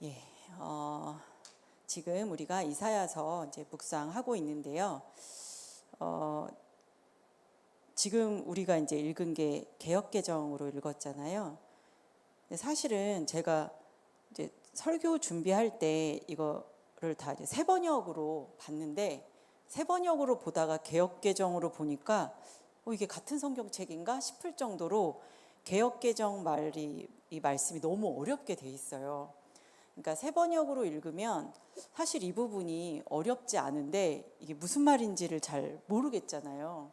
예, 지금 우리가 이사야서 이제 묵상하고 있는데요. 지금 우리가 이제 읽은 게 개역개정으로 읽었잖아요. 근데 사실은 제가 이제 설교 준비할 때 이거를 다 이제 새 번역으로 봤는데, 새 번역으로 보다가 개역개정으로 보니까 이게 같은 성경책인가 싶을 정도로 개역개정 이 말씀이 너무 어렵게 돼 있어요. 그러니까 새 번역으로 읽으면 사실 이 부분이 어렵지 않은데 이게 무슨 말인지를 잘 모르겠잖아요.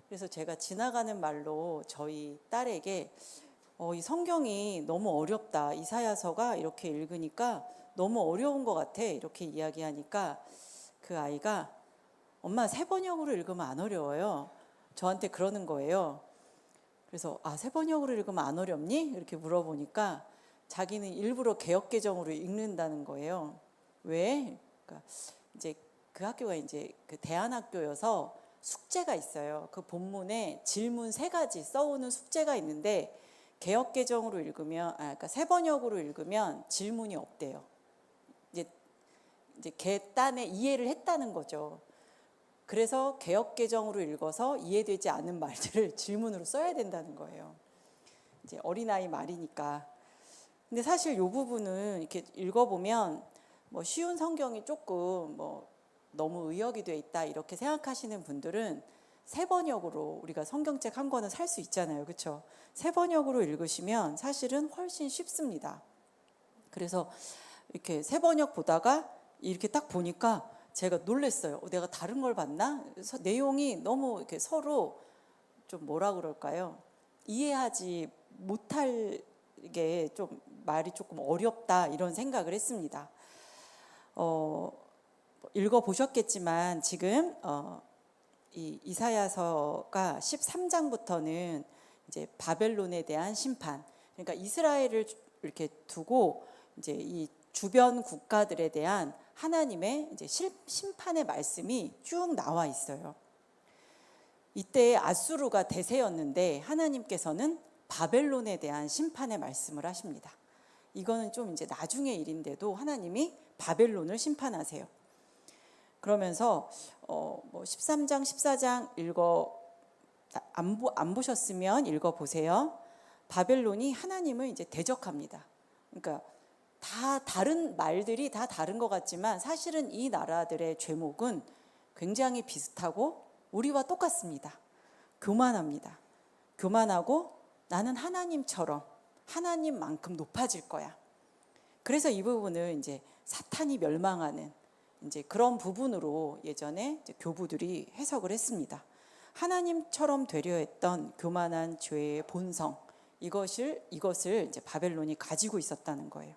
그래서 제가 지나가는 말로 저희 딸에게 이 성경이 너무 어렵다, 이사야서가 이렇게 읽으니까 너무 어려운 것 같아, 이렇게 이야기하니까 그 아이가 엄마, 새 번역으로 읽으면 안 어려워요, 저한테 그러는 거예요. 그래서 새 번역으로 읽으면 안 어렵니? 이렇게 물어보니까 자기는 일부러 개역개정으로 읽는다는 거예요. 왜? 그러니까 이제 그 학교가 이제 그 대안학교여서 숙제가 있어요. 그 본문에 질문 3가지 써오는 숙제가 있는데, 개역개정으로 읽으면, 그러니까 새 번역으로 읽으면 질문이 없대요. 이제 개딴에 이해를 했다는 거죠. 그래서 개역개정으로 읽어서 이해되지 않은 말들을 질문으로 써야 된다는 거예요. 이제 어린아이 말이니까. 근데 사실 이 부분은 이렇게 읽어보면 쉬운 성경이 조금 너무 의역이 돼 있다 이렇게 생각하시는 분들은 새 번역으로 우리가 성경책 한 권은 살 수 있잖아요, 그렇죠? 새 번역으로 읽으시면 사실은 훨씬 쉽습니다. 그래서 이렇게 새 번역 보다가 이렇게 딱 보니까 제가 놀랐어요. 내가 다른 걸 봤나? 내용이 너무 이렇게 서로 좀 뭐라 그럴까요? 이해하지 못할 게 좀 말이 조금 어렵다, 이런 생각을 했습니다. 읽어보셨겠지만 지금 이 이사야서가 13장부터는 이제 바벨론에 대한 심판, 그러니까 이스라엘을 이렇게 두고 이제 이 주변 국가들에 대한 하나님의 이제 심판의 말씀이 쭉 나와 있어요. 이때 아수르가 대세였는데 하나님께서는 바벨론에 대한 심판의 말씀을 하십니다. 이거는 좀 이제 나중의 일인데도 하나님이 바벨론을 심판하세요. 그러면서 13장, 14장 안 보셨으면 읽어보세요. 바벨론이 하나님을 이제 대적합니다. 그러니까 다 다른 말들이 다 다른 것 같지만 사실은 이 나라들의 죄목은 굉장히 비슷하고 우리와 똑같습니다. 교만합니다. 교만하고 나는 하나님처럼, 하나님만큼 높아질 거야. 그래서 이 부분을 이제 사탄이 멸망하는 이제 그런 부분으로 예전에 이제 교부들이 해석을 했습니다. 하나님처럼 되려 했던 교만한 죄의 본성, 이것을 이제 바벨론이 가지고 있었다는 거예요.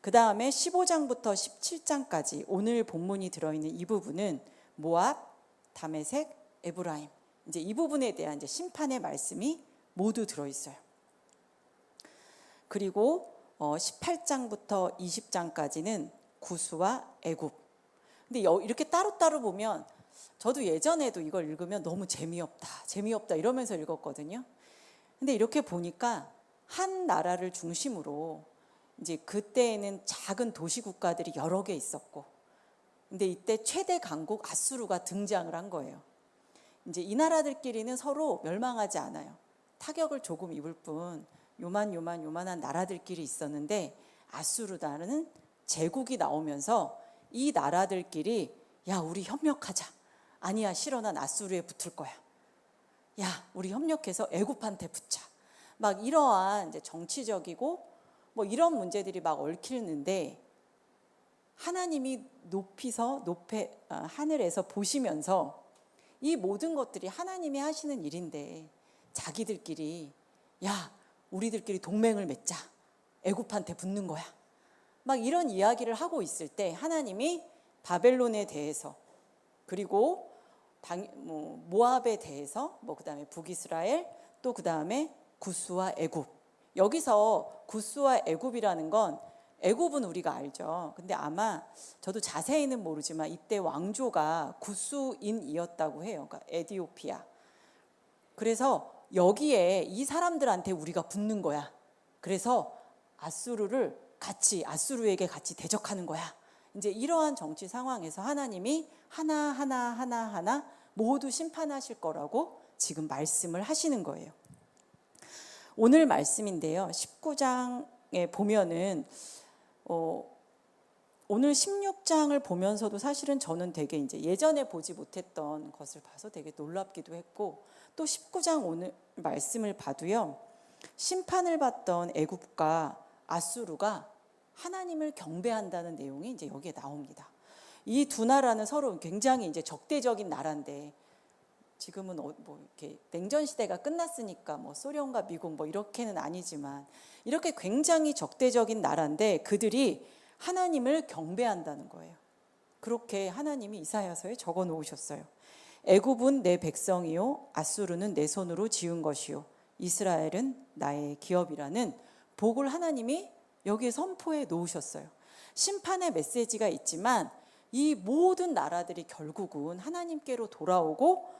그 다음에 15장부터 17장까지 오늘 본문이 들어있는 이 부분은 모압, 다메섹, 에브라임, 이제 이 부분에 대한 이제 심판의 말씀이 모두 들어있어요. 그리고 18장부터 20장까지는 구스와 애굽. 근데 이렇게 따로따로 보면 저도 예전에도 이걸 읽으면 너무 재미없다 이러면서 읽었거든요. 근데 이렇게 보니까 한 나라를 중심으로 이제 그때에는 작은 도시 국가들이 여러 개 있었고, 근데 이때 최대 강국 아수르가 등장을 한 거예요. 이제 이 나라들끼리는 서로 멸망하지 않아요. 타격을 조금 입을 뿐 요만한 나라들끼리 있었는데, 아수르라는 제국이 나오면서 이 나라들끼리 야, 우리 협력하자. 아니야, 싫어, 난 아수르에 붙을 거야. 야, 우리 협력해서 애굽한테 붙자. 막 이러한 이제 정치적이고 이런 문제들이 막 얽히는데, 하나님이 하늘에서 보시면서 이 모든 것들이 하나님이 하시는 일인데 자기들끼리 야, 우리들끼리 동맹을 맺자, 애굽한테 붙는 거야, 막 이런 이야기를 하고 있을 때 하나님이 바벨론에 대해서, 그리고 모압에 대해서, 그다음에 북이스라엘, 또 그다음에 구스와 애굽. 여기서 구스와 애굽이라는 건, 애굽은 우리가 알죠. 근데 아마 저도 자세히는 모르지만 이때 왕조가 구스인이었다고 해요. 그러니까 에티오피아. 그래서 여기에 이 사람들한테 우리가 붙는 거야. 그래서 아수르를 같이 아수르에게 같이 대적하는 거야. 이제 이러한 정치 상황에서 하나님이 하나 모두 심판하실 거라고 지금 말씀을 하시는 거예요. 오늘 말씀인데요. 19장에 보면은 오늘 16장을 보면서도 사실은 저는 되게 이제 예전에 보지 못했던 것을 봐서 되게 놀랍기도 했고, 또 19장 오늘 말씀을 봐도요. 심판을 받던 애굽과 아수르가 하나님을 경배한다는 내용이 이제 여기에 나옵니다. 이 두 나라는 서로 굉장히 이제 적대적인 나라인데, 지금은 뭐 이렇게 냉전 시대가 끝났으니까 뭐 소련과 미국 뭐 이렇게는 아니지만 이렇게 굉장히 적대적인 나라인데 그들이 하나님을 경배한다는 거예요. 그렇게 하나님이 이사야서에 적어 놓으셨어요. 애굽은 내 백성이요 아수르는 내 손으로 지은 것이요 이스라엘은 나의 기업이라는 복을 하나님이 여기에 선포해 놓으셨어요. 심판의 메시지가 있지만 이 모든 나라들이 결국은 하나님께로 돌아오고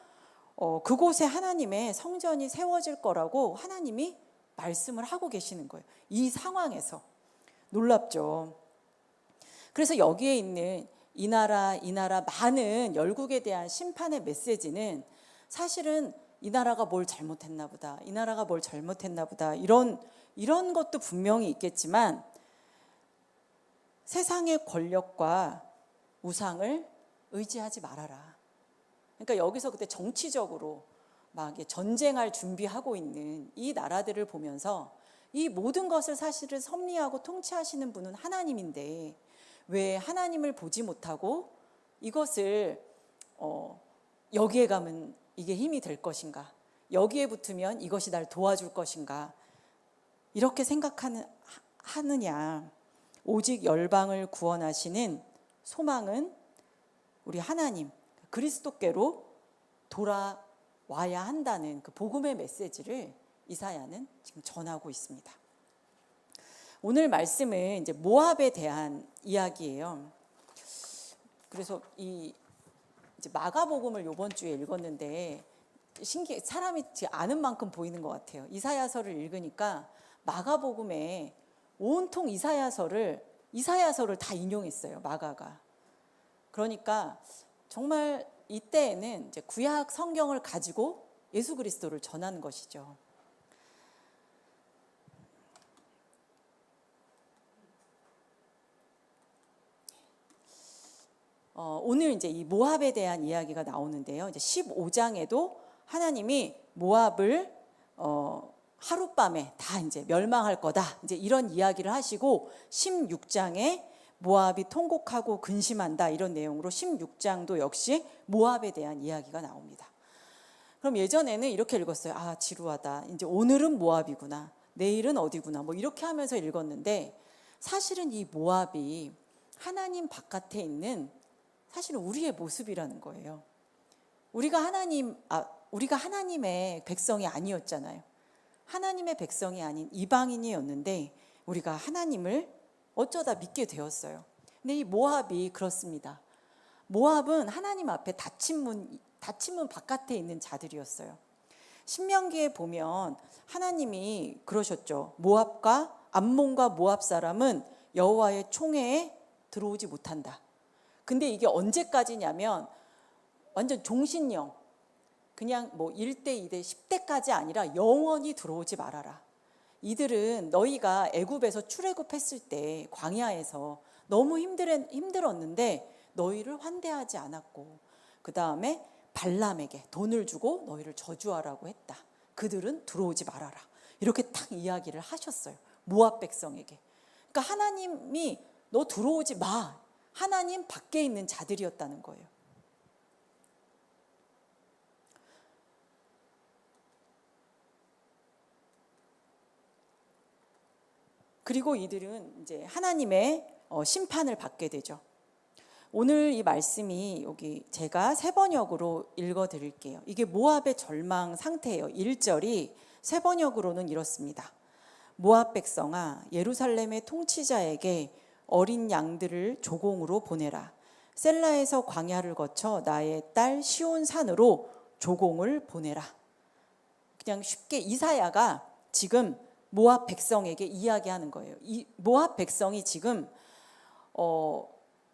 그곳에 하나님의 성전이 세워질 거라고 하나님이 말씀을 하고 계시는 거예요. 이 상황에서. 놀랍죠. 그래서 여기에 있는 이 나라 많은 열국에 대한 심판의 메시지는 사실은 이 나라가 뭘 잘못했나 보다, 이 나라가 뭘 잘못했나 보다, 이런 것도 분명히 있겠지만 세상의 권력과 우상을 의지하지 말아라. 그러니까 여기서 그때 정치적으로 막 전쟁할 준비하고 있는 이 나라들을 보면서 이 모든 것을 사실은 섭리하고 통치하시는 분은 하나님인데 왜 하나님을 보지 못하고 이것을 여기에 가면 이게 힘이 될 것인가, 여기에 붙으면 이것이 날 도와줄 것인가, 이렇게 생각하느냐. 오직 열방을 구원하시는 소망은 우리 하나님 그리스도께로 돌아와야 한다는 그 복음의 메시지를 이사야는 지금 전하고 있습니다. 오늘 말씀은 이제 모압에 대한 이야기예요. 그래서 이제 마가복음을 이번 주에 읽었는데 사람이 아는 만큼 보이는 것 같아요. 이사야서를 읽으니까 마가복음에 온통 이사야서를 다 인용했어요. 마가가. 그러니까 정말 이때에는 이제 구약 성경을 가지고 예수 그리스도를 전하는 것이죠. 오늘 이제 이 모압에 대한 이야기가 나오는데요. 이제 15장에도 하나님이 모압을 하룻밤에 다 이제 멸망할 거다, 이제 이런 이야기를 하시고 16장에 모압이 통곡하고 근심한다, 이런 내용으로 16장도 역시 모압에 대한 이야기가 나옵니다. 그럼 예전에는 이렇게 읽었어요. 아, 지루하다. 이제 오늘은 모압이구나, 내일은 어디구나, 뭐 이렇게 하면서 읽었는데 사실은 이 모압이 하나님 바깥에 있는 사실은 우리의 모습이라는 거예요. 우리가 하나님의 백성이 아니었잖아요. 하나님의 백성이 아닌 이방인이었는데 우리가 하나님을 어쩌다 믿게 되었어요. 근데 이 모압이 그렇습니다. 모압은 하나님 앞에 닫힌 문 바깥에 있는 자들이었어요. 신명기에 보면 하나님이 그러셨죠. 모압과 암몬과 모압 사람은 여호와의 총회에 들어오지 못한다. 근데 이게 언제까지냐면 완전 종신령, 그냥 뭐 1대, 2대, 10대까지 아니라 영원히 들어오지 말아라. 이들은 너희가 애굽에서 출애굽했을 때 광야에서 너무 힘들었는데 너희를 환대하지 않았고, 그 다음에 발람에게 돈을 주고 너희를 저주하라고 했다. 그들은 들어오지 말아라. 이렇게 딱 이야기를 하셨어요. 모압 백성에게. 그러니까 하나님이 너 들어오지 마. 하나님 밖에 있는 자들이었다는 거예요. 그리고 이들은 이제 하나님의 심판을 받게 되죠. 오늘 이 말씀이 여기 제가 세 번역으로 읽어 드릴게요. 이게 모압의 절망 상태예요. 1절이 세 번역으로는 이렇습니다. 모압 백성아, 예루살렘의 통치자에게 어린 양들을 조공으로 보내라. 셀라에서 광야를 거쳐 나의 딸 시온 산으로 조공을 보내라. 그냥 쉽게 이사야가 지금 모압 백성에게 이야기하는 거예요. 이 모압 백성이 지금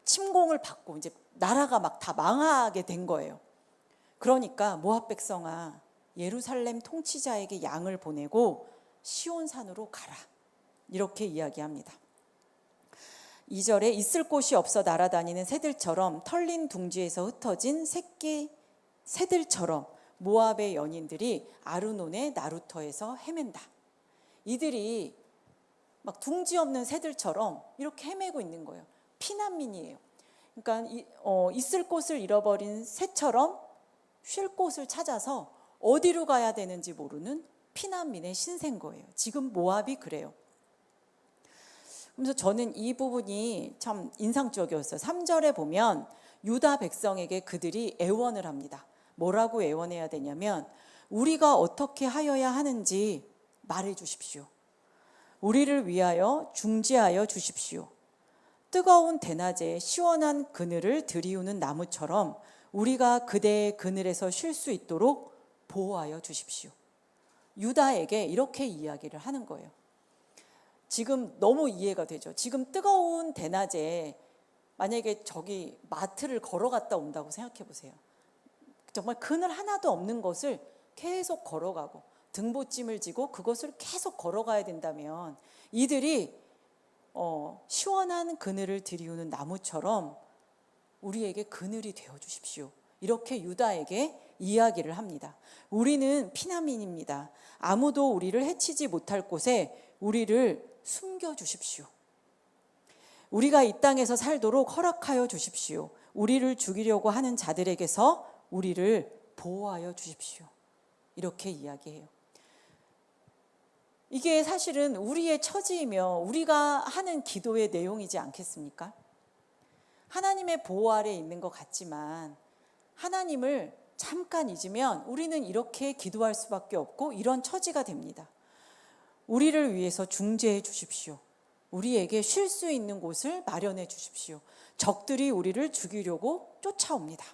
침공을 받고 이제 나라가 막 다 망하게 된 거예요. 그러니까 모압 백성아, 예루살렘 통치자에게 양을 보내고 시온산으로 가라. 이렇게 이야기합니다. 2절에 있을 곳이 없어 날아다니는 새들처럼 털린 둥지에서 흩어진 새끼 새들처럼 모압의 연인들이 아르논의 나루터에서 헤맨다. 이들이 막 둥지 없는 새들처럼 이렇게 헤매고 있는 거예요. 피난민이에요. 그러니까 있을 곳을 잃어버린 새처럼 쉴 곳을 찾아서 어디로 가야 되는지 모르는 피난민의 신세인 거예요. 지금 모압이 그래요. 그래서 저는 이 부분이 참 인상적이었어요. 3절에 보면 유다 백성에게 그들이 애원을 합니다. 뭐라고 애원해야 되냐면 우리가 어떻게 하여야 하는지 말해 주십시오. 우리를 위하여 중지하여 주십시오. 뜨거운 대낮에 시원한 그늘을 들이우는 나무처럼 우리가 그대의 그늘에서 쉴 수 있도록 보호하여 주십시오. 유다에게 이렇게 이야기를 하는 거예요. 지금 너무 이해가 되죠. 지금 뜨거운 대낮에 만약에 저기 마트를 걸어갔다 온다고 생각해 보세요. 정말 그늘 하나도 없는 것을 계속 걸어가고 등보찜을 지고 그것을 계속 걸어가야 된다면 이들이 시원한 그늘을 들이우는 나무처럼 우리에게 그늘이 되어 주십시오. 이렇게 유다에게 이야기를 합니다. 우리는 피난민입니다. 아무도 우리를 해치지 못할 곳에 우리를 숨겨 주십시오. 우리가 이 땅에서 살도록 허락하여 주십시오. 우리를 죽이려고 하는 자들에게서 우리를 보호하여 주십시오. 이렇게 이야기해요. 이게 사실은 우리의 처지이며 우리가 하는 기도의 내용이지 않겠습니까? 하나님의 보호 아래에 있는 것 같지만 하나님을 잠깐 잊으면 우리는 이렇게 기도할 수밖에 없고 이런 처지가 됩니다. 우리를 위해서 중재해 주십시오. 우리에게 쉴 수 있는 곳을 마련해 주십시오. 적들이 우리를 죽이려고 쫓아옵니다.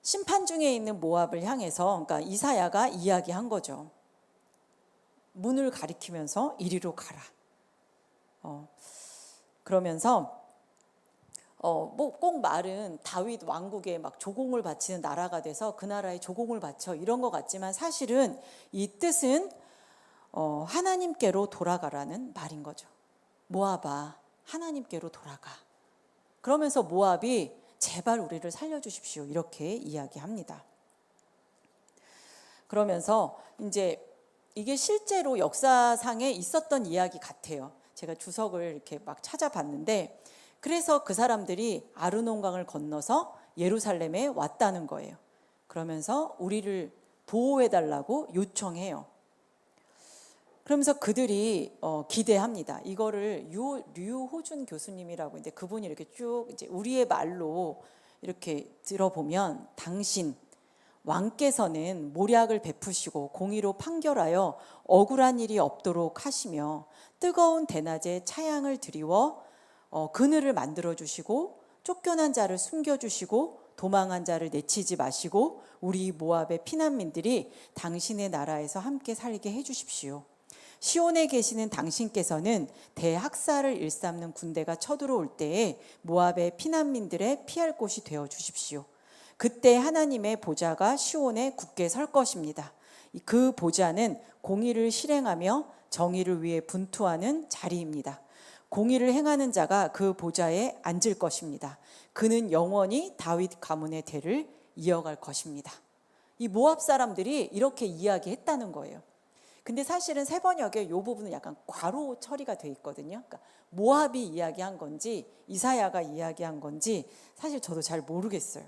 심판 중에 있는 모압을 향해서 그러니까 이사야가 이야기한 거죠. 문을 가리키면서 이리로 가라. 그러면서 뭐 꼭 말은 다윗 왕국에 막 조공을 바치는 나라가 돼서 그 나라에 조공을 바쳐 이런 것 같지만 사실은 이 뜻은 하나님께로 돌아가라는 말인 거죠. 모압아, 하나님께로 돌아가. 그러면서 모압이 제발 우리를 살려주십시오. 이렇게 이야기합니다. 그러면서 이제 이게 실제로 역사상에 있었던 이야기 같아요. 제가 주석을 이렇게 막 찾아봤는데 그래서 그 사람들이 아르논강을 건너서 예루살렘에 왔다는 거예요. 그러면서 우리를 보호해달라고 요청해요. 그러면서 그들이 기대합니다. 이거를 류호준 교수님이라고 있는데 그분이 이렇게 쭉 이제 우리의 말로 이렇게 들어보면 당신 왕께서는 모략을 베푸시고 공의로 판결하여 억울한 일이 없도록 하시며 뜨거운 대낮에 차양을 드리워 그늘을 만들어 주시고 쫓겨난 자를 숨겨 주시고 도망한 자를 내치지 마시고 우리 모압의 피난민들이 당신의 나라에서 함께 살게 해 주십시오. 시온에 계시는 당신께서는 대학살을 일삼는 군대가 쳐들어올 때에 모압의 피난민들의 피할 곳이 되어 주십시오. 그때 하나님의 보좌가 시온에 굳게 설 것입니다. 그 보좌는 공의를 실행하며 정의를 위해 분투하는 자리입니다. 공의를 행하는 자가 그 보좌에 앉을 것입니다. 그는 영원히 다윗 가문의 대를 이어갈 것입니다. 이 모압 사람들이 이렇게 이야기했다는 거예요. 근데 사실은 새 번역에 이 부분은 약간 괄호 처리가 돼 있거든요. 그러니까 모압이 이야기한 건지 이사야가 이야기한 건지 사실 저도 잘 모르겠어요.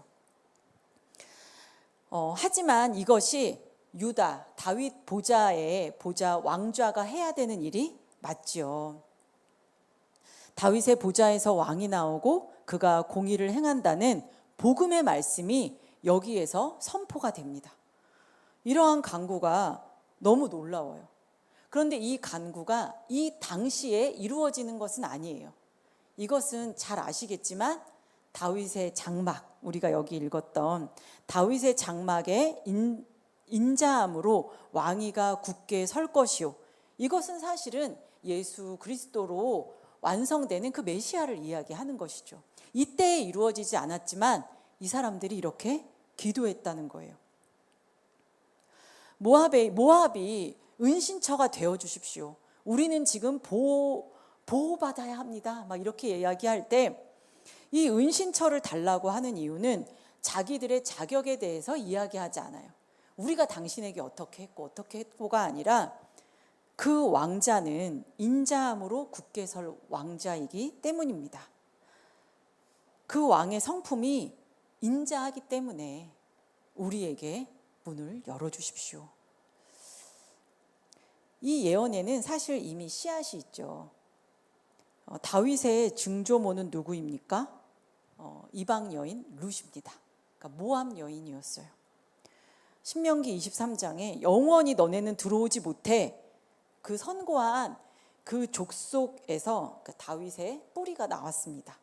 하지만 이것이 유다, 다윗 보좌의 보좌 왕좌가 해야 되는 일이 맞죠. 다윗의 보좌에서 왕이 나오고 그가 공의를 행한다는 복음의 말씀이 여기에서 선포가 됩니다. 이러한 간구가 너무 놀라워요. 그런데 이 간구가 이 당시에 이루어지는 것은 아니에요. 이것은 잘 아시겠지만 다윗의 장막, 우리가 여기 읽었던 다윗의 장막에 인자함으로 왕위가 굳게 설 것이요. 이것은 사실은 예수 그리스도로 완성되는 그 메시아를 이야기하는 것이죠. 이때에 이루어지지 않았지만 이 사람들이 이렇게 기도했다는 거예요. 모압이 은신처가 되어 주십시오. 우리는 지금 보호받아야 합니다. 막 이렇게 이야기할 때 이 은신처를 달라고 하는 이유는 자기들의 자격에 대해서 이야기하지 않아요. 우리가 당신에게 어떻게 했고가 아니라 그 왕자는 인자함으로 굳게 설 왕자이기 때문입니다. 그 왕의 성품이 인자하기 때문에 우리에게 문을 열어주십시오. 이 예언에는 사실 이미 씨앗이 있죠. 다윗의 증조모는 누구입니까? 이방 여인 룻입니다. 그러니까 모압 여인이었어요. 신명기 23장에 영원히 너네는 들어오지 못해 그 선고한 그 족속에서 다윗의 뿌리가 나왔습니다.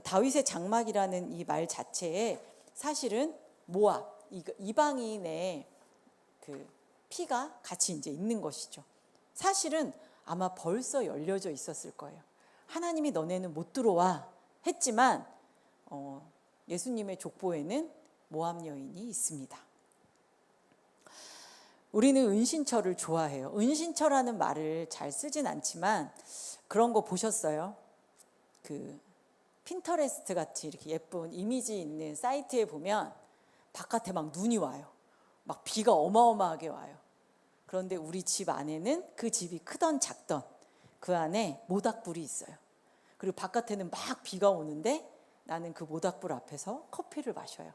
다윗의 장막이라는 이 말 자체에 사실은 모압, 이방인의 그 피가 같이 이제 있는 것이죠. 사실은 아마 벌써 열려져 있었을 거예요. 하나님이 너네는 못 들어와 했지만 예수님의 족보에는 모압 여인이 있습니다. 우리는 은신처를 좋아해요. 은신처라는 말을 잘 쓰진 않지만 그런 거 보셨어요? 그 핀터레스트 같이 이렇게 예쁜 이미지 있는 사이트에 보면 바깥에 막 눈이 와요. 막 비가 어마어마하게 와요. 그런데 우리 집 안에는 그 집이 크던 작던 그 안에 모닥불이 있어요. 그리고 바깥에는 막 비가 오는데 나는 그 모닥불 앞에서 커피를 마셔요.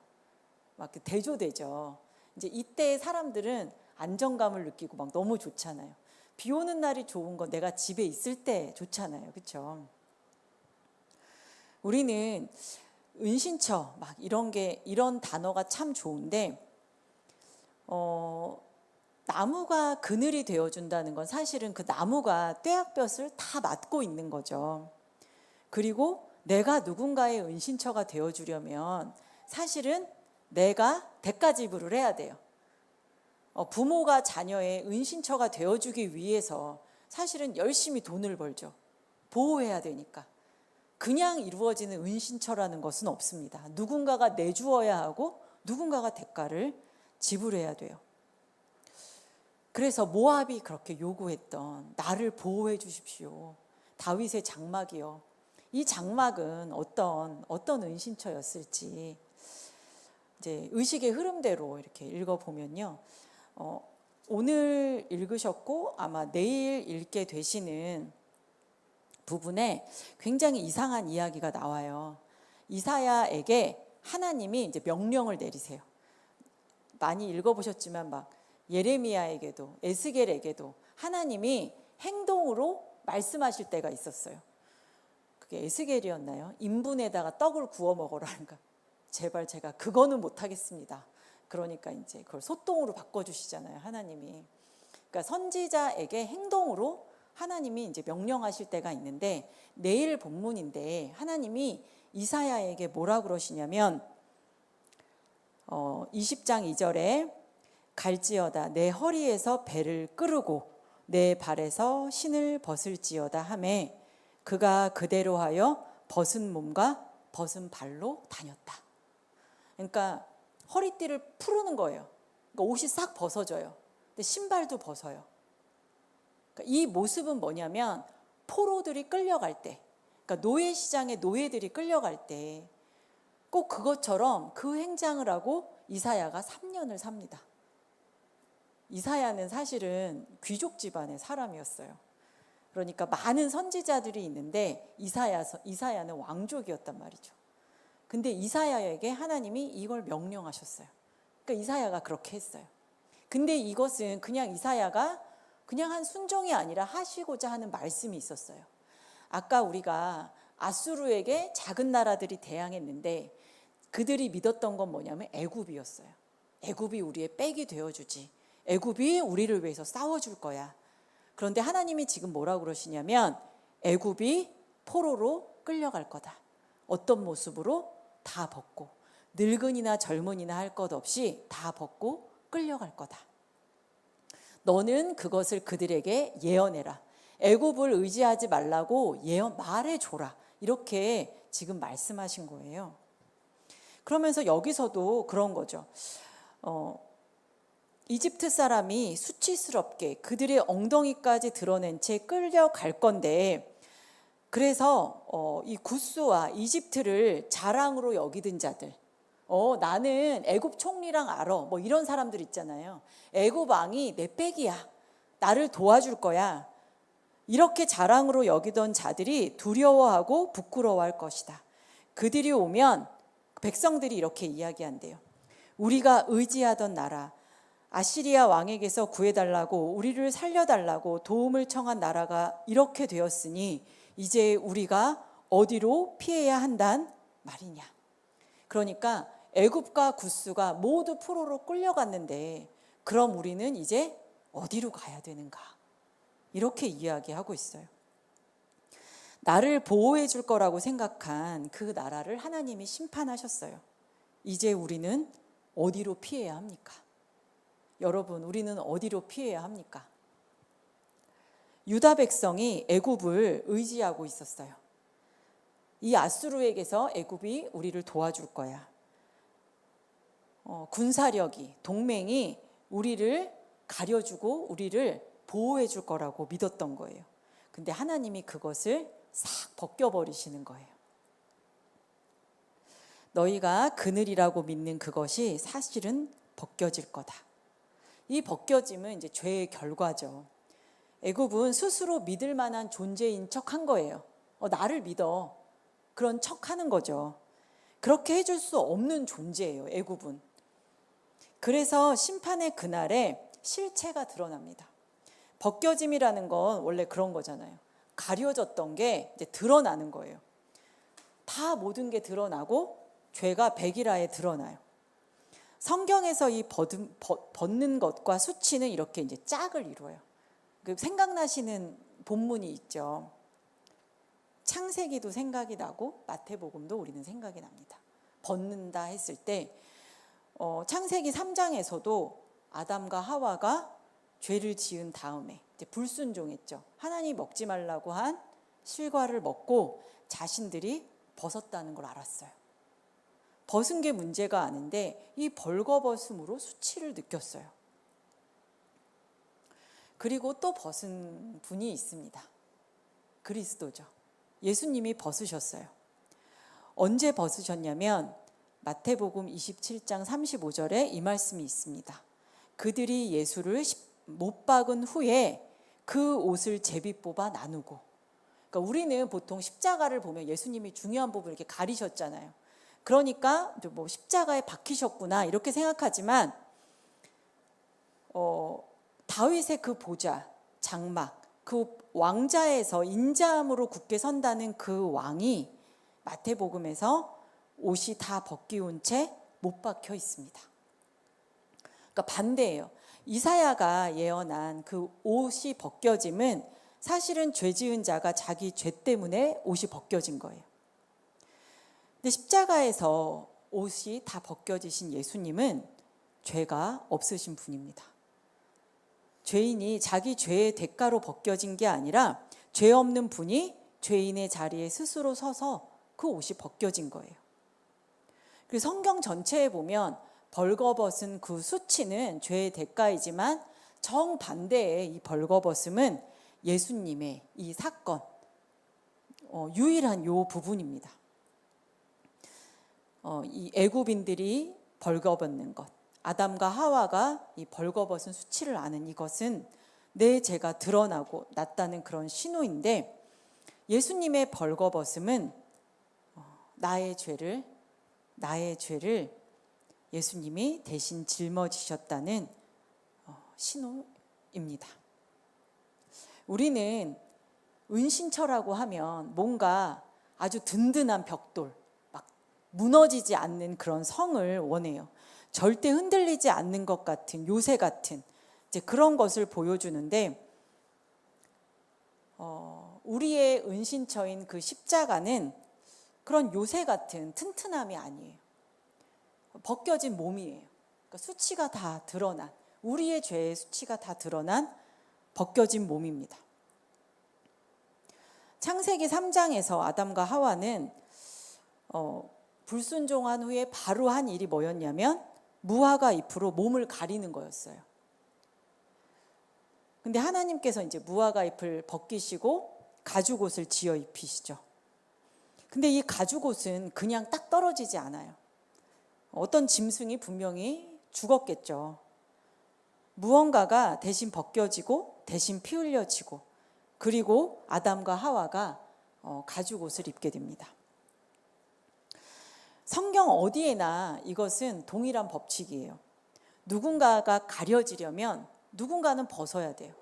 막 대조되죠. 이제 이때 사람들은 안정감을 느끼고 막 너무 좋잖아요. 비 오는 날이 좋은 건 내가 집에 있을 때 좋잖아요. 그렇죠? 우리는 은신처 막 이런 단어가 참 좋은데 나무가 그늘이 되어준다는 건 사실은 그 나무가 떼약볕을 다 맡고 있는 거죠. 그리고 내가 누군가의 은신처가 되어주려면 사실은 내가 대가 지불을 해야 돼요. 부모가 자녀의 은신처가 되어주기 위해서 사실은 열심히 돈을 벌죠. 보호해야 되니까. 그냥 이루어지는 은신처라는 것은 없습니다. 누군가가 내주어야 하고 누군가가 대가를 지불해야 돼요. 그래서 모압이 그렇게 요구했던 나를 보호해 주십시오. 다윗의 장막이요. 이 장막은 어떤 은신처였을지 이제 의식의 흐름대로 이렇게 읽어보면요. 오늘 읽으셨고 아마 내일 읽게 되시는 부분에 굉장히 이상한 이야기가 나와요. 이사야에게 하나님이 이제 명령을 내리세요. 많이 읽어보셨지만 막 예레미야에게도 에스겔에게도 하나님이 행동으로 말씀하실 때가 있었어요. 그게 에스겔이었나요? 인분에다가 떡을 구워 먹으라니까 제발 제가 그거는 못하겠습니다. 그러니까 이제 그걸 소똥으로 바꿔주시잖아요, 하나님이. 그러니까 선지자에게 행동으로 하나님이 이제 명령하실 때가 있는데 내일 본문인데 하나님이 이사야에게 뭐라 그러시냐면 20장 2절에 갈지어다 내 허리에서 배를 끄르고 내 발에서 신을 벗을지어다 하매 그가 그대로 하여 벗은 몸과 벗은 발로 다녔다. 그러니까 허리띠를 푸르는 거예요. 그러니까 옷이 싹 벗어져요. 근데 신발도 벗어요. 그러니까 이 모습은 뭐냐면 포로들이 끌려갈 때, 그러니까 노예 시장에 노예들이 끌려갈 때 꼭 그것처럼 그 행장을 하고 이사야가 3년을 삽니다. 이사야는 사실은 귀족 집안의 사람이었어요. 그러니까 많은 선지자들이 있는데 이사야는 왕족이었단 말이죠. 근데 이사야에게 하나님이 이걸 명령하셨어요. 그러니까 이사야가 그렇게 했어요. 근데 이것은 그냥 이사야가 그냥 한 순종이 아니라 하시고자 하는 말씀이 있었어요. 아까 우리가 아수르에게 작은 나라들이 대항했는데 그들이 믿었던 건 뭐냐면 애굽이었어요. 애굽이 우리의 백이 되어주지. 애굽이 우리를 위해서 싸워줄 거야. 그런데 하나님이 지금 뭐라고 그러시냐면 애굽이 포로로 끌려갈 거다. 어떤 모습으로? 다 벗고 늙은이나 젊은이나 할 것 없이 다 벗고 끌려갈 거다. 너는 그것을 그들에게 예언해라. 애굽을 의지하지 말라고 말해줘라. 이렇게 지금 말씀하신 거예요. 그러면서 여기서도 그런 거죠. 이집트 사람이 수치스럽게 그들의 엉덩이까지 드러낸 채 끌려갈 건데, 그래서 이 구스와 이집트를 자랑으로 여기던 자들, 나는 애굽 총리랑 알아, 뭐 이런 사람들 있잖아요. 애굽 왕이 내 백이야, 나를 도와줄 거야, 이렇게 자랑으로 여기던 자들이 두려워하고 부끄러워할 것이다. 그들이 오면 백성들이 이렇게 이야기한대요. 우리가 의지하던 나라, 아시리아 왕에게서 구해달라고, 우리를 살려달라고 도움을 청한 나라가 이렇게 되었으니 이제 우리가 어디로 피해야 한단 말이냐. 그러니까 애굽과 구스가 모두 포로로 끌려갔는데, 그럼 우리는 이제 어디로 가야 되는가, 이렇게 이야기하고 있어요. 나를 보호해 줄 거라고 생각한 그 나라를 하나님이 심판하셨어요. 이제 우리는 어디로 피해야 합니까? 여러분, 우리는 어디로 피해야 합니까? 유다 백성이 애굽을 의지하고 있었어요. 이 아수르에게서 애굽이 우리를 도와줄 거야. 군사력이, 동맹이 우리를 가려주고 우리를 보호해 줄 거라고 믿었던 거예요. 근데 하나님이 그것을 싹 벗겨버리시는 거예요. 너희가 그늘이라고 믿는 그것이 사실은 벗겨질 거다. 이 벗겨짐은 이제 죄의 결과죠. 애굽은 스스로 믿을 만한 존재인 척한 거예요. 나를 믿어, 그런 척하는 거죠. 그렇게 해줄 수 없는 존재예요, 애굽은. 그래서 심판의 그날에 실체가 드러납니다. 벗겨짐이라는 건 원래 그런 거잖아요. 가려졌던 게 이제 드러나는 거예요. 다 모든 게 드러나고 죄가 백일화에 드러나요. 성경에서 이 벗는 것과 수치는 이렇게 이제 짝을 이루어요. 생각나시는 본문이 있죠. 창세기도 생각이 나고 마태복음도 우리는 생각이 납니다. 벗는다 했을 때 창세기 3장에서도 아담과 하와가 죄를 지은 다음에 이제 불순종했죠. 하나님이 먹지 말라고 한 실과를 먹고 자신들이 벗었다는 걸 알았어요. 벗은 게 문제가 아닌데 이 벌거벗음으로 수치를 느꼈어요. 그리고 또 벗은 분이 있습니다. 그리스도죠. 예수님이 벗으셨어요. 언제 벗으셨냐면 마태복음 27장 35절에 이 말씀이 있습니다. 그들이 예수를 못 박은 후에 그 옷을 제비 뽑아 나누고. 그러니까 우리는 보통 십자가를 보면 예수님이 중요한 부분을 이렇게 가리셨잖아요. 그러니까 뭐 십자가에 박히셨구나 이렇게 생각하지만 다윗의 그 보좌, 장막, 그 왕자에서 인자함으로 굳게 선다는 그 왕이 마태복음에서 옷이 다 벗기운 채 못 박혀 있습니다. 그러니까 반대예요. 이사야가 예언한 그 옷이 벗겨짐은 사실은 죄 지은 자가 자기 죄 때문에 옷이 벗겨진 거예요. 근데 십자가에서 옷이 다 벗겨지신 예수님은 죄가 없으신 분입니다. 죄인이 자기 죄의 대가로 벗겨진 게 아니라 죄 없는 분이 죄인의 자리에 스스로 서서 그 옷이 벗겨진 거예요. 그리고 성경 전체에 보면 벌거벗은 그 수치는 죄의 대가이지만 정반대의 이 벌거벗음은 예수님의 이 사건, 유일한 요 부분입니다. 이 애굽인들이 벌거벗는 것, 아담과 하와가 이 벌거벗은 수치를 아는 이것은 내 죄가 드러나고 났다는 그런 신호인데, 예수님의 벌거벗음은 나의 죄를 예수님이 대신 짊어지셨다는 신호입니다. 우리는 은신처라고 하면 뭔가 아주 든든한 벽돌, 막 무너지지 않는 그런 성을 원해요. 절대 흔들리지 않는 것 같은, 요새 같은 이제 그런 것을 보여주는데, 우리의 은신처인 그 십자가는 그런 요새 같은 튼튼함이 아니에요. 벗겨진 몸이에요. 그러니까 그러니까 수치가 다 드러난, 우리의 죄의 수치가 다 드러난 벗겨진 몸입니다. 창세기 3장에서 아담과 하와는 불순종한 후에 바로 한 일이 뭐였냐면 무화과 잎으로 몸을 가리는 거였어요. 근데 하나님께서 이제 무화과 잎을 벗기시고 가죽옷을 지어 입히시죠. 근데 이 가죽옷은 그냥 딱 떨어지지 않아요. 어떤 짐승이 분명히 죽었겠죠. 무언가가 대신 벗겨지고 대신 피 흘려지고, 그리고 아담과 하와가 가죽옷을 입게 됩니다. 성경 어디에나 이것은 동일한 법칙이에요. 누군가가 가려지려면 누군가는 벗어야 돼요.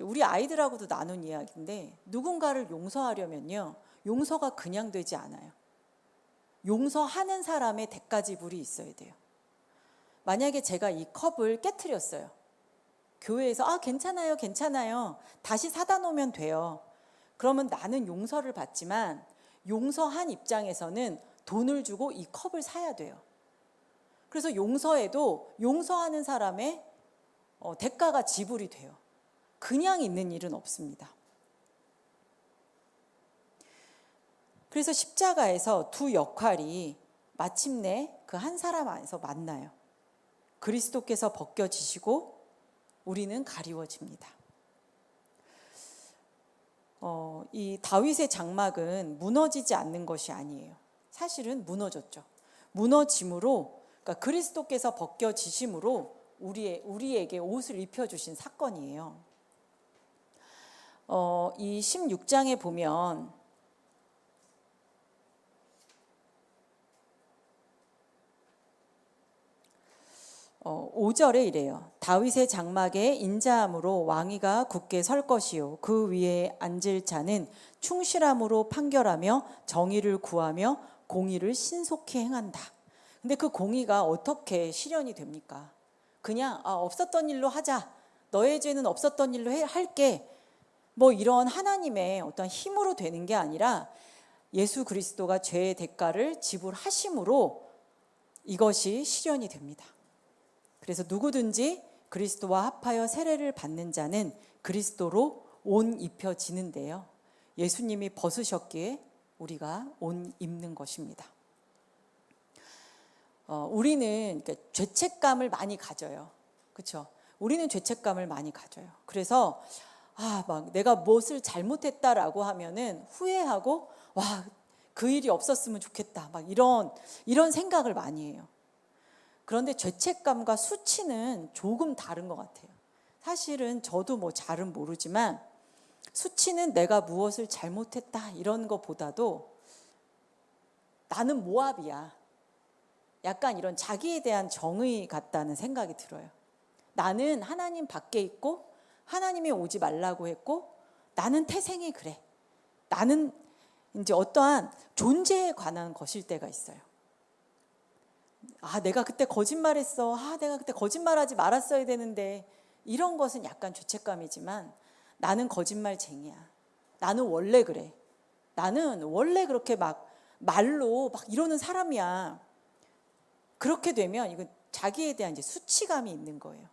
우리 아이들하고도 나눈 이야기인데, 누군가를 용서하려면요, 용서가 그냥 되지 않아요. 용서하는 사람의 대가지불이 있어야 돼요. 만약에 제가 이 컵을 깨트렸어요. 교회에서 괜찮아요, 괜찮아요, 다시 사다 놓으면 돼요. 그러면 나는 용서를 받지만 용서한 입장에서는 돈을 주고 이 컵을 사야 돼요. 그래서 용서해도 용서하는 사람의 대가가 지불이 돼요. 그냥 있는 일은 없습니다. 그래서 십자가에서 두 역할이 마침내 그 한 사람 안에서 만나요. 그리스도께서 벗겨지시고 우리는 가리워집니다. 이 다윗의 장막은 무너지지 않는 것이 아니에요. 사실은 무너졌죠. 무너짐으로, 그러니까 그리스도께서 벗겨지심으로 우리에게 옷을 입혀주신 사건이에요. 이 16장에 보면 어, 5절에 이래요. 다윗의 장막에 인자함으로 왕위가 굳게 설 것이요 그 위에 앉을 자는 충실함으로 판결하며 정의를 구하며 공의를 신속히 행한다. 근데 그 공의가 어떻게 실현이 됩니까? 그냥 없었던 일로 하자, 너의 죄는 없었던 일로 할게, 뭐 이런 하나님의 어떤 힘으로 되는 게 아니라 예수 그리스도가 죄의 대가를 지불하심으로 이것이 실현이 됩니다. 그래서 누구든지 그리스도와 합하여 세례를 받는 자는 그리스도로 옷 입혀지는데요, 예수님이 벗으셨기에 우리가 옷 입는 것입니다. 우리는 그러니까 죄책감을 많이 가져요. 그렇죠? 우리는 죄책감을 많이 가져요. 그래서 막 내가 무엇을 잘못했다라고 하면은 후회하고, 그 일이 없었으면 좋겠다, 막 이런 생각을 많이 해요. 그런데 죄책감과 수치는 조금 다른 것 같아요. 사실은 저도 뭐 잘은 모르지만 수치는 내가 무엇을 잘못했다 이런 것보다도 나는 모압이야, 약간 이런 자기에 대한 정의 같다는 생각이 들어요. 나는 하나님 밖에 있고 하나님이 오지 말라고 했고 나는 태생이 그래. 나는 이제 어떠한 존재에 관한 것일 때가 있어요. 내가 그때 거짓말했어. 내가 그때 거짓말하지 말았어야 되는데, 이런 것은 약간 죄책감이지만 나는 거짓말쟁이야. 나는 원래 그래. 나는 원래 그렇게 막 말로 막 이러는 사람이야. 그렇게 되면 이건 자기에 대한 이제 수치감이 있는 거예요.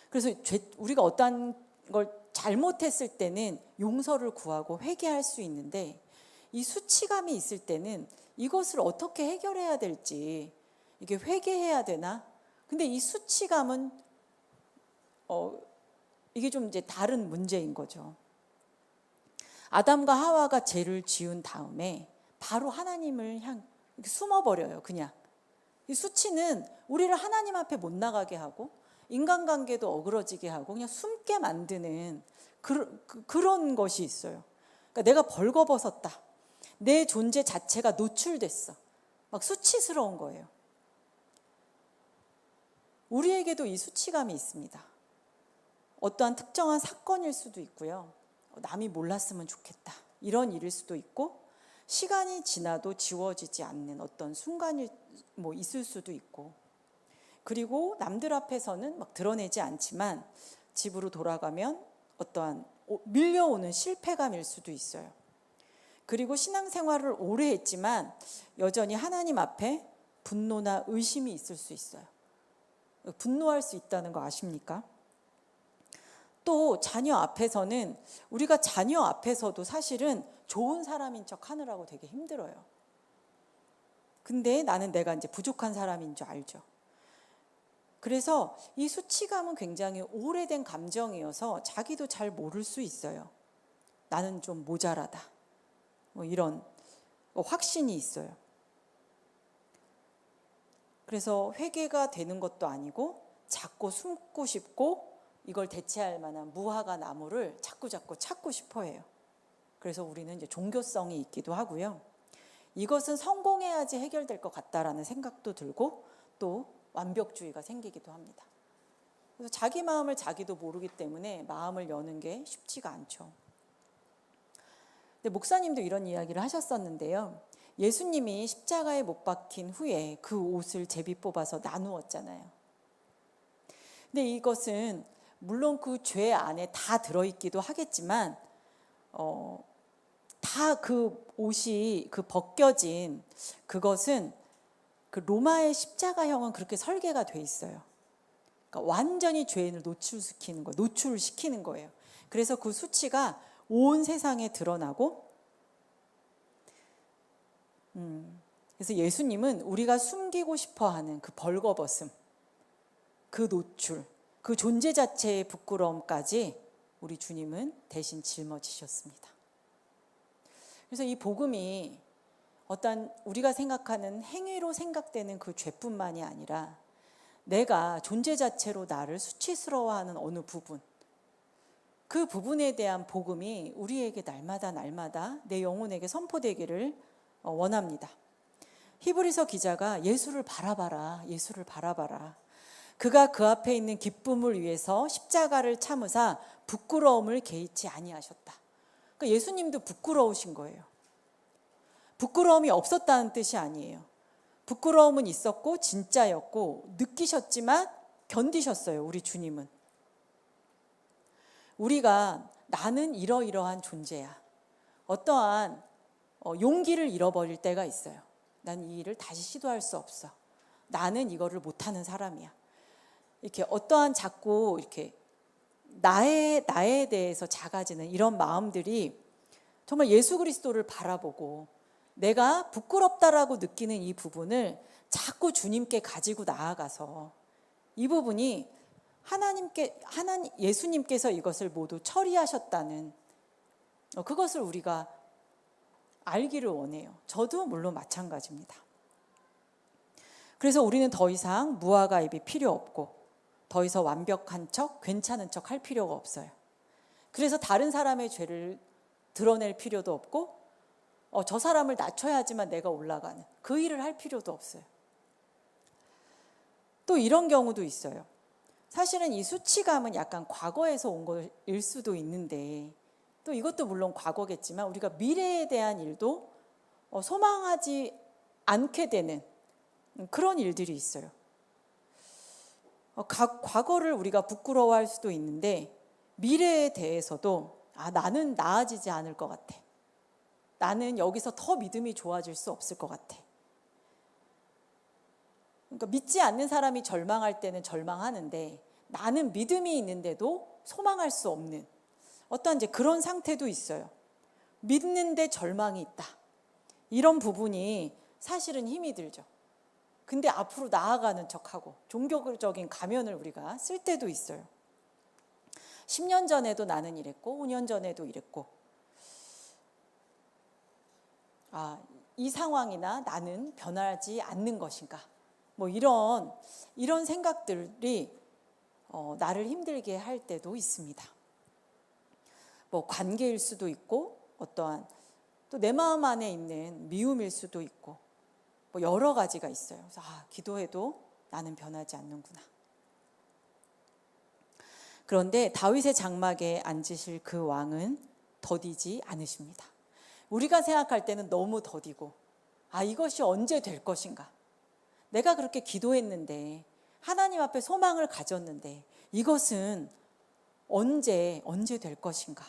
그래서 우리가 어떤 걸 잘못했을 때는 용서를 구하고 회개할 수 있는데, 이 수치감이 있을 때는 이것을 어떻게 해결해야 될지, 이게 회개해야 되나? 근데 이 수치감은 이게 좀 이제 다른 문제인 거죠. 아담과 하와가 죄를 지은 다음에 바로 하나님을 숨어버려요. 그냥 이 수치는 우리를 하나님 앞에 못 나가게 하고 인간관계도 어그러지게 하고 그냥 숨게 만드는 그런 것이 있어요. 그러니까 내가 벌거벗었다, 내 존재 자체가 노출됐어, 막 수치스러운 거예요. 우리에게도 이 수치감이 있습니다. 어떠한 특정한 사건일 수도 있고요, 남이 몰랐으면 좋겠다 이런 일일 수도 있고, 시간이 지나도 지워지지 않는 어떤 순간이 뭐 있을 수도 있고, 그리고 남들 앞에서는 막 드러내지 않지만 집으로 돌아가면 어떠한 밀려오는 실패감일 수도 있어요. 그리고 신앙생활을 오래 했지만 여전히 하나님 앞에 분노나 의심이 있을 수 있어요. 분노할 수 있다는 거 아십니까? 또 자녀 앞에서는, 우리가 자녀 앞에서도 사실은 좋은 사람인 척 하느라고 되게 힘들어요. 근데 나는 내가 이제 부족한 사람인 줄 알죠. 그래서 이 수치감은 굉장히 오래된 감정이어서 자기도 잘 모를 수 있어요. 나는 좀 모자라다, 뭐 이런 확신이 있어요. 그래서 회개가 되는 것도 아니고 자꾸 숨고 싶고 이걸 대체할 만한 무화과 나무를 자꾸 찾고 싶어 해요. 그래서 우리는 이제 종교성이 있기도 하고요. 이것은 성공해야지 해결될 것 같다라는 생각도 들고 또 완벽주의가 생기기도 합니다. 그래서 자기 마음을 자기도 모르기 때문에 마음을 여는 게 쉽지가 않죠. 근데 목사님도 이런 이야기를 하셨었는데요. 예수님이 십자가에 못 박힌 후에 그 옷을 제비 뽑아서 나누었잖아요. 근데 이것은 물론 그 죄 안에 다 들어있기도 하겠지만 다 그 옷이 그 벗겨진 그것은 그 로마의 십자가형은 그렇게 설계가 돼 있어요. 그러니까 완전히 죄인을 노출을 시키는 거예요. 그래서 그 수치가 온 세상에 드러나고, 그래서 예수님은 우리가 숨기고 싶어하는 그 벌거벗음, 그 노출, 그 존재 자체의 부끄러움까지 우리 주님은 대신 짊어지셨습니다. 그래서 이 복음이 어떤 우리가 생각하는 행위로 생각되는 그 죄뿐만이 아니라 내가 존재 자체로 나를 수치스러워하는 어느 부분, 그 부분에 대한 복음이 우리에게 날마다 내 영혼에게 선포되기를 원합니다. 히브리서 기자가 예수를 바라봐라, 예수를 바라봐라. 그가 그 앞에 있는 기쁨을 위해서 십자가를 참으사 부끄러움을 개의치 아니하셨다. 그러니까 예수님도 부끄러우신 거예요. 부끄러움이 없었다는 뜻이 아니에요. 부끄러움은 있었고 진짜였고 느끼셨지만 견디셨어요. 우리 주님은. 우리가 나는 이러이러한 존재야, 어떠한 용기를 잃어버릴 때가 있어요. 난 이 일을 다시 시도할 수 없어. 나는 이거를 못하는 사람이야. 이렇게 어떠한 자꾸 이렇게 나에 대해서 작아지는 이런 마음들이 정말 예수 그리스도를 바라보고 내가 부끄럽다라고 느끼는 이 부분을 자꾸 주님께 가지고 나아가서 이 부분이 예수님께서 이것을 모두 처리하셨다는 그것을 우리가 알기를 원해요. 저도 물론 마찬가지입니다. 그래서 우리는 더 이상 무화과 잎이 필요 없고 더 이상 완벽한 척, 괜찮은 척 할 필요가 없어요. 그래서 다른 사람의 죄를 드러낼 필요도 없고 저 사람을 낮춰야지만 내가 올라가는 그 일을 할 필요도 없어요. 또 이런 경우도 있어요. 사실은 이 수치감은 약간 과거에서 온 거일 수도 있는데 또 이것도 물론 과거겠지만 우리가 미래에 대한 일도 소망하지 않게 되는 그런 일들이 있어요. 과거를 우리가 부끄러워할 수도 있는데 미래에 대해서도 나는 나아지지 않을 것 같아. 나는 여기서 더 믿음이 좋아질 수 없을 것 같아. 그러니까 믿지 않는 사람이 절망할 때는 절망하는데 나는 믿음이 있는데도 소망할 수 없는 어떤 이제 그런 상태도 있어요. 믿는데 절망이 있다. 이런 부분이 사실은 힘이 들죠. 근데 앞으로 나아가는 척하고 종교적인 가면을 우리가 쓸 때도 있어요. 10년 전에도 나는 이랬고 5년 전에도 이랬고 이 상황이나 나는 변하지 않는 것인가, 뭐 이런 생각들이 나를 힘들게 할 때도 있습니다. 뭐 관계일 수도 있고 어떠한 또 내 마음 안에 있는 미움일 수도 있고 뭐 여러 가지가 있어요. 그래서 기도해도 나는 변하지 않는구나. 그런데 다윗의 장막에 앉으실 그 왕은 더디지 않으십니다. 우리가 생각할 때는 너무 더디고 이것이 언제 될 것인가. 내가 그렇게 기도했는데 하나님 앞에 소망을 가졌는데 이것은 언제 될 것인가.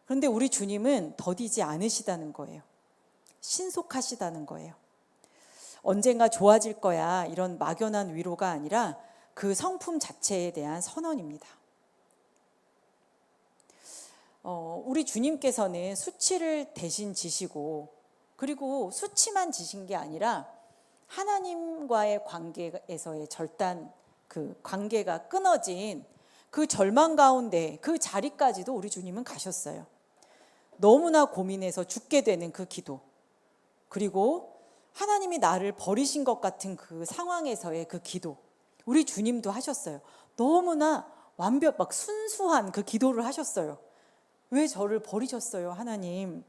그런데 우리 주님은 더디지 않으시다는 거예요. 신속하시다는 거예요. 언젠가 좋아질 거야 이런 막연한 위로가 아니라 그 성품 자체에 대한 선언입니다. 우리 주님께서는 수치를 대신 지시고, 그리고 수치만 지신 게 아니라 하나님과의 관계에서의 절단, 그 관계가 끊어진 그 절망 가운데 그 자리까지도 우리 주님은 가셨어요. 너무나 고민해서 죽게 되는 그 기도, 그리고 하나님이 나를 버리신 것 같은 그 상황에서의 그 기도, 우리 주님도 하셨어요. 너무나 막 순수한 그 기도를 하셨어요. 왜 저를 버리셨어요, 하나님?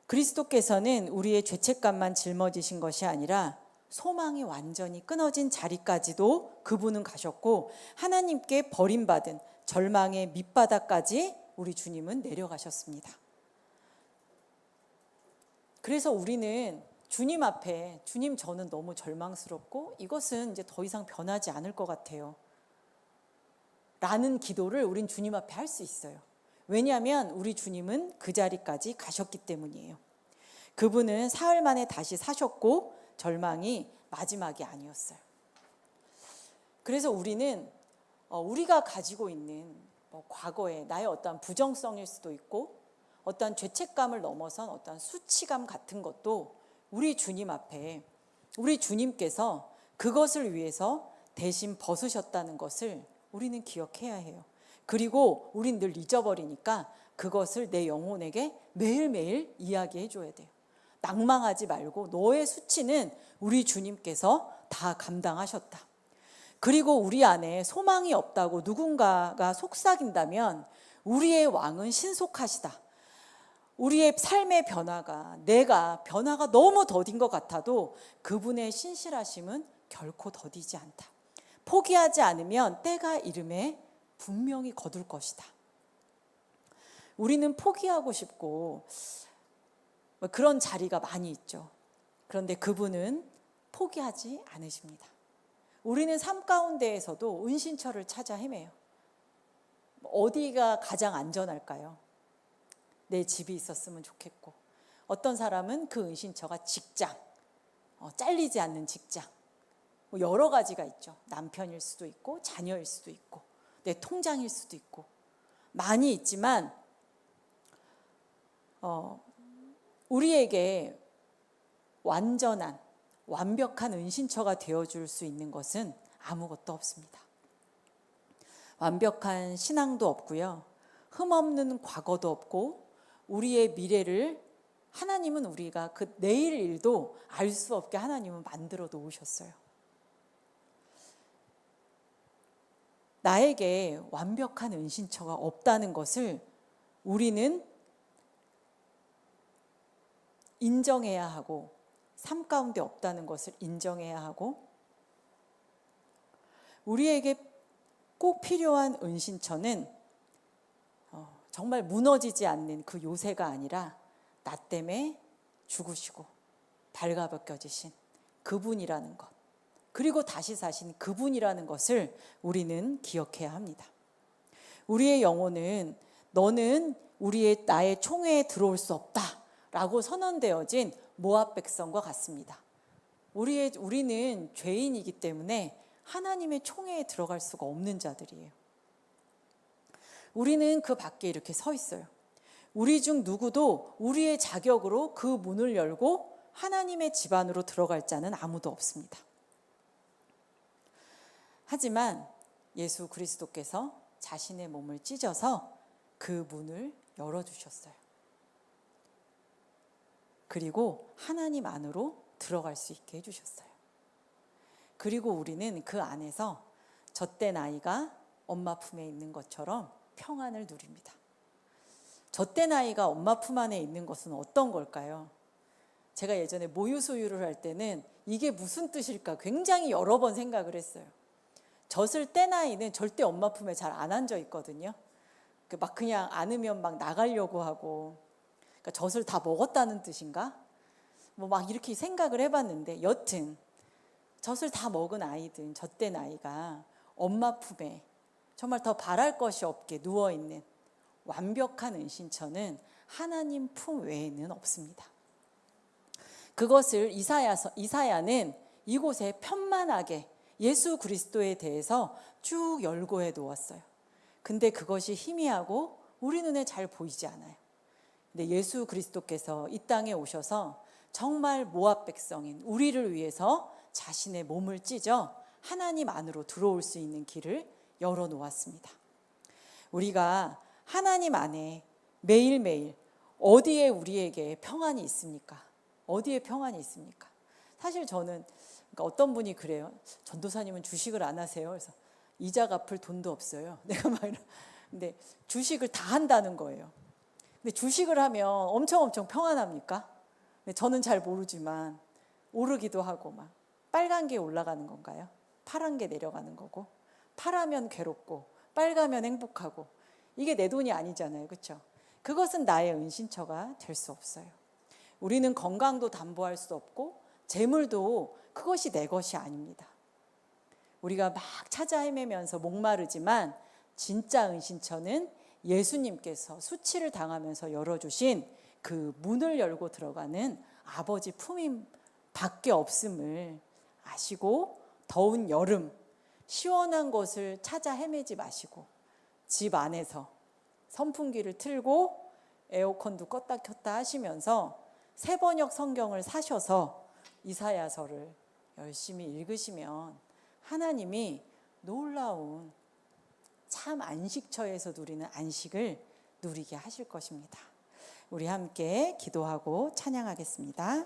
그리스도께서는 우리의 죄책감만 짊어지신 것이 아니라 소망이 완전히 끊어진 자리까지도 그분은 가셨고, 하나님께 버림받은 절망의 밑바닥까지 우리 주님은 내려가셨습니다. 그래서 우리는 주님 앞에, 주님 저는 너무 절망스럽고 이것은 이제 더 이상 변하지 않을 것 같아요 라는 기도를 우린 주님 앞에 할 수 있어요. 왜냐하면 우리 주님은 그 자리까지 가셨기 때문이에요. 그분은 사흘 만에 다시 사셨고 절망이 마지막이 아니었어요. 그래서 우리는 우리가 가지고 있는 과거에 나의 어떤 부정성일 수도 있고 어떤 죄책감을 넘어선 어떤 수치감 같은 것도 우리 주님 앞에, 우리 주님께서 그것을 위해서 대신 벗으셨다는 것을 우리는 기억해야 해요. 그리고 우린 늘 잊어버리니까 그것을 내 영혼에게 매일매일 이야기해 줘야 돼요. 낭망하지 말고 너의 수치는 우리 주님께서 다 감당하셨다. 그리고 우리 안에 소망이 없다고 누군가가 속삭인다면 우리의 왕은 신속하시다. 우리의 삶의 변화가, 내가 변화가 너무 더딘 것 같아도 그분의 신실하심은 결코 더디지 않다. 포기하지 않으면 때가 이름에 분명히 거둘 것이다. 우리는 포기하고 싶고 그런 자리가 많이 있죠. 그런데 그분은 포기하지 않으십니다. 우리는 삶 가운데에서도 은신처를 찾아 헤매요. 어디가 가장 안전할까요? 내 집이 있었으면 좋겠고, 어떤 사람은 그 은신처가 직장, 잘리지 않는 직장, 여러 가지가 있죠. 남편일 수도 있고 자녀일 수도 있고 내 통장일 수도 있고 많이 있지만 우리에게 완전한 완벽한 은신처가 되어줄 수 있는 것은 아무것도 없습니다. 완벽한 신앙도 없고요, 흠없는 과거도 없고, 우리의 미래를 하나님은 우리가 그 내일 일도 알 수 없게 하나님은 만들어 놓으셨어요. 나에게 완벽한 은신처가 없다는 것을 우리는 인정해야 하고, 삶 가운데 없다는 것을 인정해야 하고, 우리에게 꼭 필요한 은신처는 정말 무너지지 않는 그 요새가 아니라 나 때문에 죽으시고 발가벗겨지신 그분이라는 것, 그리고 다시 사신 그분이라는 것을 우리는 기억해야 합니다. 우리의 영혼은 너는 나의 총회에 들어올 수 없다라고 선언되어진 모압 백성과 같습니다. 우리는 죄인이기 때문에 하나님의 총회에 들어갈 수가 없는 자들이에요. 우리는 그 밖에 이렇게 서 있어요. 우리 중 누구도 우리의 자격으로 그 문을 열고 하나님의 집 안으로 들어갈 자는 아무도 없습니다. 하지만 예수 그리스도께서 자신의 몸을 찢어서 그 문을 열어주셨어요. 그리고 하나님 안으로 들어갈 수 있게 해주셨어요. 그리고 우리는 그 안에서 젖된 아이가 엄마 품에 있는 것처럼 평안을 누립니다. 젖된 아이가 엄마 품 안에 있는 것은 어떤 걸까요? 제가 예전에 모유수유를 할 때는 이게 무슨 뜻일까 굉장히 여러 번 생각을 했어요. 젖을 뗀 아이는 절대 엄마 품에 잘 안 앉아 있거든요. 막 그냥 안으면 막 나가려고 하고, 그러니까 젖을 다 먹었다는 뜻인가? 막 이렇게 생각을 해봤는데, 여튼 젖을 다 먹은 아이든 젖된 아이가 엄마 품에 정말 더 바랄 것이 없게 누워있는 완벽한 은신처는 하나님 품 외에는 없습니다. 그것을 이사야는 이곳에 편만하게 예수 그리스도에 대해서 쭉 열거해 놓았어요. 근데 그것이 희미하고 우리 눈에 잘 보이지 않아요. 근데 예수 그리스도께서 이 땅에 오셔서 정말 모압 백성인 우리를 위해서 자신의 몸을 찢어 하나님 안으로 들어올 수 있는 길을 열어 놓았습니다. 우리가 하나님 안에 매일매일 어디에 우리에게 평안이 있습니까? 어디에 평안이 있습니까? 사실 저는 그러니까 어떤 분이 그래요. 전도사님은 주식을 안 하세요. 그래서 이자 갚을 돈도 없어요. 내가 막 근데 주식을 다 한다는 거예요. 근데 주식을 하면 엄청 평안합니까? 근데 저는 잘 모르지만 오르기도 하고 막 빨간 게 올라가는 건가요? 파란 게 내려가는 거고, 파라면 괴롭고 빨가면 행복하고, 이게 내 돈이 아니잖아요. 그렇죠? 그것은 나의 은신처가 될 수 없어요. 우리는 건강도 담보할 수 없고 재물도 그것이 내 것이 아닙니다. 우리가 막 찾아 헤매면서 목마르지만 진짜 은신처는 예수님께서 수치를 당하면서 열어주신 그 문을 열고 들어가는 아버지 품임 밖에 없음을 아시고, 더운 여름 시원한 곳을 찾아 헤매지 마시고 집 안에서 선풍기를 틀고 에어컨도 껐다 켰다 하시면서 새번역 성경을 사셔서 이사야서를 열심히 읽으시면 하나님이 놀라운 참 안식처에서 누리는 안식을 누리게 하실 것입니다. 우리 함께 기도하고 찬양하겠습니다.